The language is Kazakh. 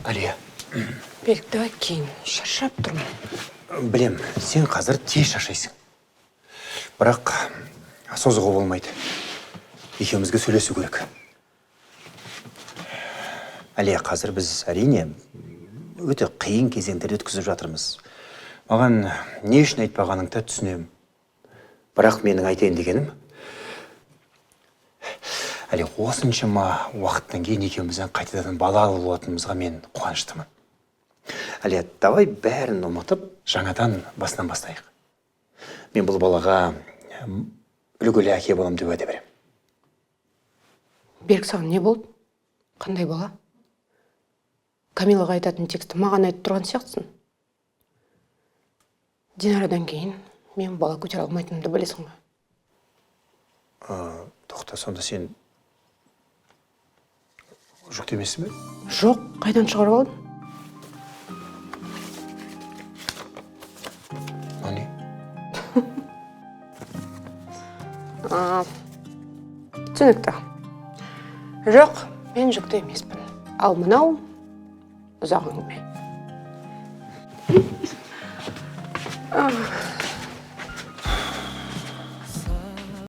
Алия, Берік, давай кейін. Шаршап тұрмын. білем, сен қазір тез шаршайсың. Бірақ созуға болмайды. Екеумізге сөйлесу керек. Алия, қазір біз әрине өте қиын кезеңдерді өткізіп жатырмыз. Маған не үшін айтпағаныңды түсінемін. Бірақ менің айтайын дегенім, Алия, осыншама уақыттан кейін екеумізден қайтадан балалы болатынымызға мен қуаныштымын. Алия, давай бәрін ұмытып, жаңадан басынан бастайық. Мен бұл балаға үлгілі әке боламын деп уәде беремін. Берік, саған не болды? Қандай бала? Камилаға айтатын тексті маған айтып тұрған сияқтысың. Динарадан кейін мен бала көтере алмайтынымды білесің ба? Тоқта, сонда сен жүкті емессің бе? Жоқ, қайдан шығарып алдың? Не? Түсінікті. Жоқ, мен жүкті емеспін. Ал мынау ұзақ әңгіме.